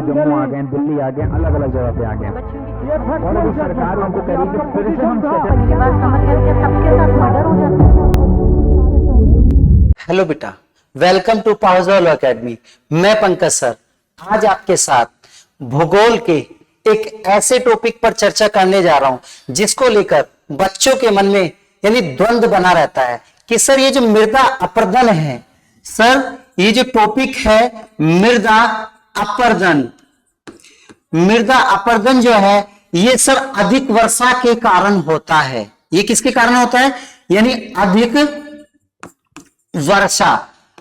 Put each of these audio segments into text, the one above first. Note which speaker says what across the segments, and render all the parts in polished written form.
Speaker 1: जम्मू आ गए, दिल्ली आ गए, अलग अलग जगह पे आ गए और अभी सरकार हमको कह रही है कि फिर से हम
Speaker 2: मेरी बात समझ गए कि सबके साथ मर्डर हो जाता है।
Speaker 3: हेलो बेटा, वेलकम टू पावरजॉल एकेडमी। मैं पंकज सर आज आपके साथ भूगोल के एक ऐसे टॉपिक पर चर्चा करने जा रहा हूं जिसको लेकर बच्चों के मन में यानी द्वंद्व बना रहता है कि सर ये जो मृदा अपरदन है, सर ये जो टॉपिक है मृदा अपरदन, मृदा अपरदन जो है ये सर अधिक वर्षा के कारण होता है। ये किसके कारण होता है? यानी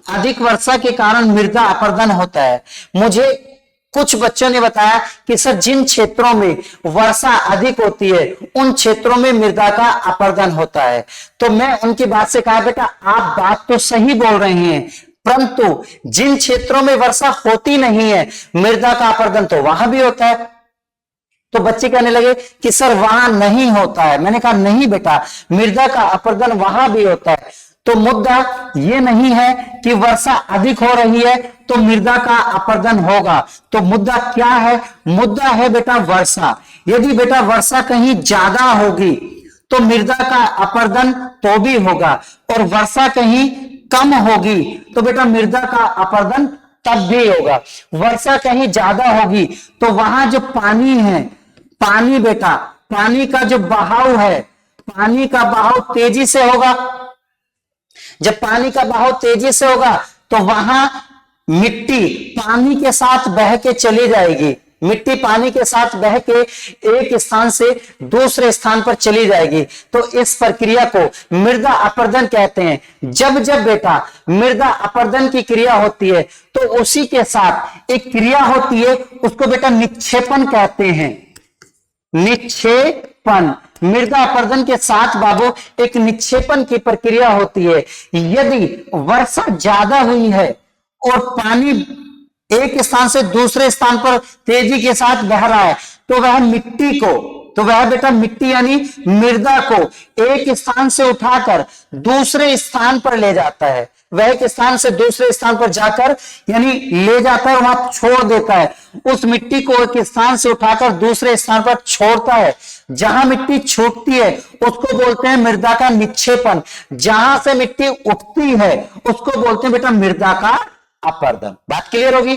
Speaker 3: अधिक वर्षा के कारण मृदा अपरदन होता है। मुझे कुछ बच्चों ने बताया कि सर जिन क्षेत्रों में वर्षा अधिक होती है उन क्षेत्रों में मृदा का अपरदन होता है। तो मैं उनकी बात से कहा बेटा आप बात तो सही बोल रहे हैं, परंतु जिन क्षेत्रों में वर्षा होती नहीं है मृदा का अपरदन तो वहां भी होता है। तो बच्चे कहने लगे कि सर वहां नहीं होता है। मैंने कहा नहीं बेटा, मृदा का अपरदन वहां भी होता है। तो मुद्दा ये नहीं है कि वर्षा अधिक हो रही है तो मृदा का अपरदन होगा। तो मुद्दा क्या है? मुद्दा है बेटा वर्षा। यदि बेटा वर्षा कहीं ज्यादा होगी तो मृदा का अपरदन तो भी होगा, और वर्षा कहीं कम होगी तो बेटा मृदा का अपरदन तब भी होगा। वर्षा कहीं ज्यादा होगी तो वहां जो पानी है, पानी बेटा, पानी का जो बहाव है, पानी का बहाव तेजी से होगा। जब पानी का बहाव तेजी से होगा तो वहां मिट्टी पानी के साथ बह के चली जाएगी। मिट्टी पानी के साथ बह के एक स्थान से दूसरे स्थान पर चली जाएगी। तो इस प्रक्रिया को मृदा अपरदन कहते हैं। जब जब बेटा मृदा अपरदन की क्रिया होती है तो उसी के साथ एक क्रिया होती है, उसको बेटा निक्षेपण कहते हैं। निक्षेपण, मृदा अपरदन के साथ बाबू एक निक्षेपण की प्रक्रिया होती है। यदि वर्षा ज्यादा हुई है और पानी एक स्थान से दूसरे स्थान पर तेजी के साथ बह रहा है तो वह मिट्टी को, तो वह बेटा मिट्टी यानी मृदा को एक स्थान से उठाकर दूसरे स्थान पर ले जाता है। वह एक स्थान से दूसरे स्थान पर जाकर यानी ले जाता है और वहां छोड़ देता है। उस मिट्टी को एक स्थान से उठाकर दूसरे स्थान पर छोड़ता है। जहां मिट्टी छूटती है उसको बोलते हैं मृदा का निक्षेपण। जहां से मिट्टी उठती है उसको बोलते हैं बेटा मृदा का अपरदन। बात क्लियर होगी?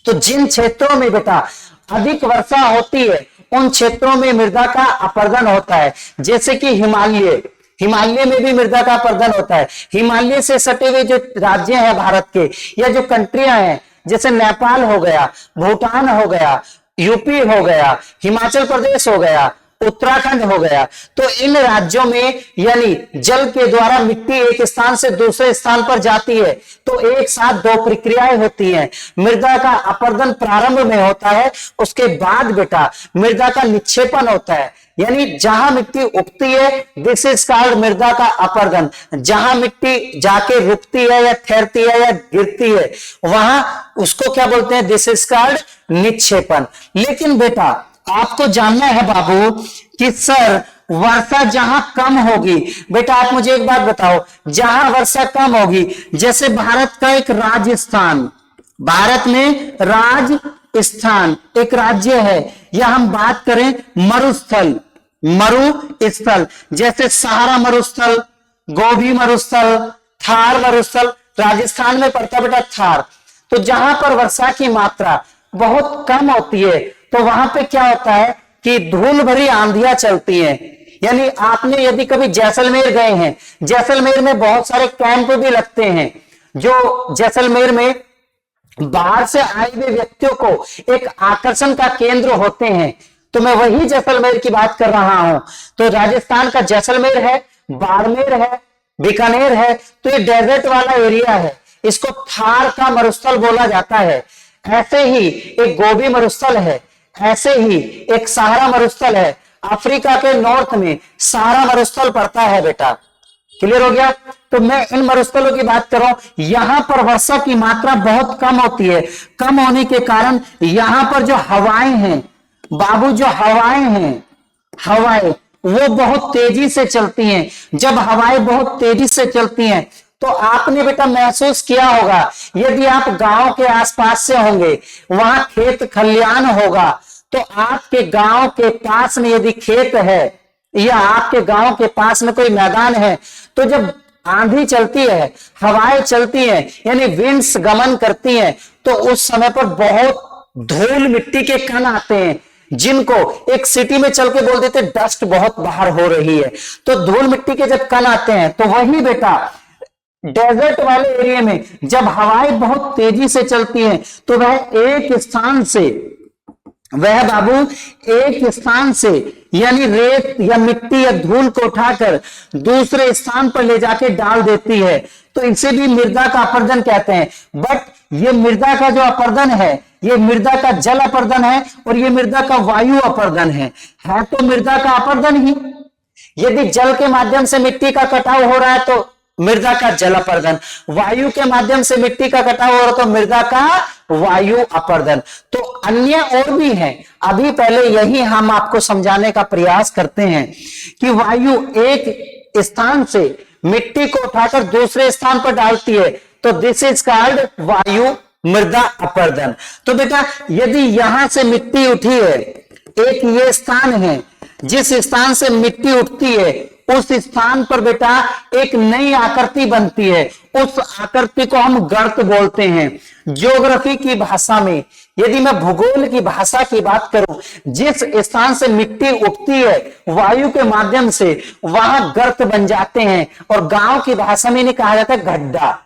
Speaker 3: तो जिन क्षेत्रों में बेटा अधिक वर्षा होती है उन क्षेत्रों में मृदा का अपरदन होता है। जैसे कि हिमालय में भी मृदा का अपरदन होता है। हिमालय से सटे हुए जो राज्य हैं भारत के या जो कंट्रियां हैं, जैसे नेपाल हो गया, भूटान हो गया, यूपी हो गया, हिमाचल प्रदेश हो गया, उत्तराखंड हो गया, तो इन राज्यों में यानी जल के द्वारा मिट्टी एक स्थान से दूसरे स्थान पर जाती है तो एक साथ दो प्रक्रियाएं होती हैं। मृदा का अपरदन प्रारंभ में होता है, उसके बाद बेटा मृदा का निक्षेपण होता है। यानी जहां मिट्टी उगती है दिस इज कॉल्ड मृदा का अपरदन। जहां मिट्टी जाके रुकती है या ठहरती है या गिरती है वहां उसको क्या बोलते हैं? दिस इज कॉल्ड निक्षेपण। लेकिन बेटा आपको जानना है बाबू कि सर वर्षा जहां कम होगी, बेटा आप मुझे एक बात बताओ, जहां वर्षा कम होगी, जैसे भारत का एक राजस्थान, भारत में राजस्थान एक राज्य है, या हम बात करें मरुस्थल, जैसे सहारा मरुस्थल, गोबी मरुस्थल, थार मरुस्थल, राजस्थान में पड़ता बेटा थार। तो जहां पर वर्षा की मात्रा बहुत कम होती है तो वहां पे क्या होता है कि धूल भरी आंधियां चलती हैं। यानी आपने यदि कभी जैसलमेर गए हैं, जैसलमेर में बहुत सारे कैंप भी लगते हैं जो जैसलमेर में बाहर से आए हुए व्यक्तियों को एक आकर्षण का केंद्र होते हैं। तो मैं वही जैसलमेर की बात कर रहा हूं। तो राजस्थान का जैसलमेर है, बाड़मेर है, बीकानेर है, तो ये डेजर्ट वाला एरिया है, इसको थार का मरुस्थल बोला जाता है। ऐसे ही एक गोबी मरुस्थल है, ऐसे ही एक सहारा मरुस्थल है। अफ्रीका के नॉर्थ में सहारा मरुस्थल पड़ता है बेटा। क्लियर हो गया? तो मैं इन मरुस्थलों की बात कर रहा हूं। यहां पर वर्षा की मात्रा बहुत कम होती है। कम होने के कारण यहां पर जो हवाएं हैं बाबू, जो हवाएं हैं, हवाएं वो बहुत तेजी से चलती हैं। जब हवाएं बहुत तेजी से चलती हैं तो आपने बेटा महसूस किया होगा, यदि आप गांव के आसपास से होंगे, वहां खेत खलियान होगा, तो आपके गांव के पास में यदि खेत है या आपके गांव के पास में कोई मैदान है, तो जब आंधी चलती है, हवाएं चलती हैं, यानी विंड्स गमन करती हैं, तो उस समय पर बहुत धूल मिट्टी के कण आते हैं, जिनको एक सिटी में चल के बोल देते डस्ट बहुत बाहर हो रही है। तो धूल मिट्टी के जब कण आते हैं, तो वही बेटा डेजर्ट वाले एरिया में जब हवाएं बहुत तेजी से चलती हैं, तो वह एक स्थान से यानी रेत या मिट्टी या धूल को उठाकर दूसरे स्थान पर ले जाके डाल देती है। तो इसे भी मृदा का अपरदन कहते हैं। बट ये मृदा का जो अपरदन है, ये मृदा का जल अपरदन है और ये मृदा का वायु अपरदन है तो मृदा का अपरदन ही। यदि जल के माध्यम से मिट्टी का कटाव हो रहा है तो मृदा का जल अपरदन, वायु के माध्यम से मिट्टी का कटाव हो रहा है तो मृदा का वायु अपरदन। तो अन्य और भी हैं, अभी पहले यही हम आपको समझाने का प्रयास करते हैं कि वायु एक स्थान से मिट्टी को उठाकर दूसरे स्थान पर डालती है, तो दिस इज कॉल्ड वायु मृदा अपरदन। तो बेटा यदि यहां से मिट्टी उठी है, एक ये स्थान है जिस स्थान से मिट्टी उठती है, उस स्थान पर बेटा एक नई आकृति बनती है, उस आकृति को हम गर्त बोलते हैं। ज्योग्राफी की भाषा में, यदि मैं भूगोल की भाषा की बात करूं, जिस स्थान से मिट्टी उठती है वायु के माध्यम से, वहां गर्त बन जाते हैं और गांव की भाषा में इन्हें कहा जाता है गड्ढा।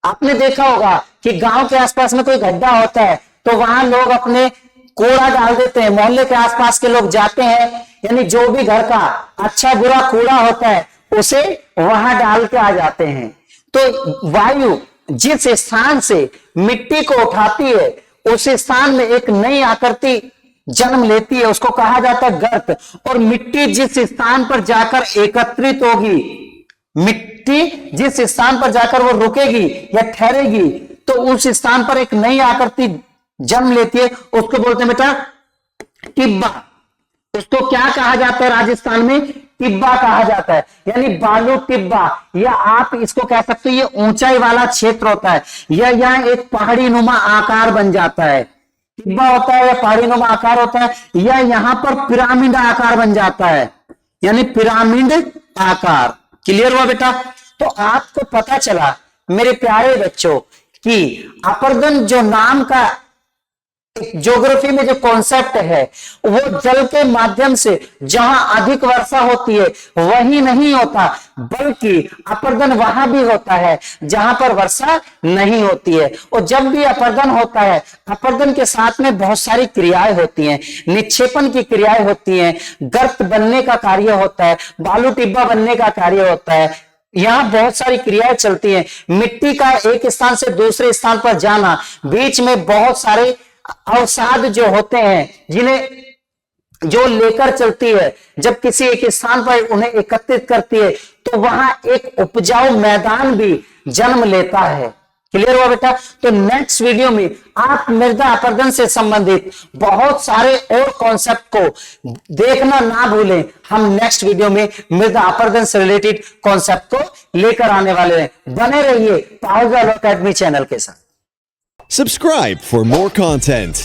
Speaker 3: आपने देखा होगा कि गांव के आसपास में कोई गड्ढा होता है तो वहां लोग अपने कूड़ा डाल देते हैं, मोहल्ले के आसपास के लोग जाते हैं, यानी जो भी घर का अच्छा बुरा कूड़ा होता है उसे वहां डाल के आ जाते हैं। तो वायु जिस स्थान से मिट्टी को उठाती है, उस स्थान में एक नई आकृति जन्म लेती है, उसको कहा जाता है गर्त। और मिट्टी जिस स्थान पर जाकर एकत्रित होगी, मिट्टी जिस स्थान पर जाकर वो रुकेगी या ठहरेगी, तो उस स्थान पर एक नई आकृति जन्म लेती है, उसको बोलते हैं बेटा टिब्बा। उसको क्या कहा जाता है राजस्थान में? टिब्बा कहा जाता है, यानी बालू टिब्बा, या आप इसको कह सकते हो ये ऊंचाई वाला क्षेत्र होता है, या यहाँ एक पहाड़ी नुमा आकार बन जाता है। टिब्बा होता है या पहाड़ी नुमा आकार होता है, या यहाँ पर पिरामिड आकार बन जाता है, यानी पिरामिड आकार। क्लियर हुआ बेटा? तो आपको पता चला मेरे प्यारे बच्चों कि अपरदन जो नाम का ज्योग्राफी में जो कॉन्सेप्ट है, वो जल के माध्यम से जहां अधिक वर्षा होती है वही नहीं होता, बल्कि अपरदन वहां भी होता है जहां पर वर्षा नहीं होती है। और जब भी अपरदन होता है, अपरदन के साथ में बहुत सारी क्रियाएं होती हैं, निक्षेपण की क्रियाएं होती हैं, गर्त बनने का कार्य होता है, बालू टिब्बा बनने का कार्य होता है, यहां बहुत सारी क्रियाएं चलती हैं। मिट्टी का एक स्थान से दूसरे स्थान पर जाना, बीच में बहुत सारे अवसाद जो होते हैं जिन्हें जो लेकर चलती है, जब किसी एक स्थान पर उन्हें एकत्रित करती है, तो वहां एक उपजाऊ मैदान भी जन्म लेता है। क्लियर हुआ बेटा? तो नेक्स्ट वीडियो में आप मृदा अपरदन से संबंधित बहुत सारे और कॉन्सेप्ट को देखना ना भूलें। हम नेक्स्ट वीडियो में मृदा अपरदन से रिलेटेड कॉन्सेप्ट को लेकर आने वाले हैं। बने रहिए पावरफुल अकेडमी चैनल के साथ।
Speaker 4: Subscribe for more content.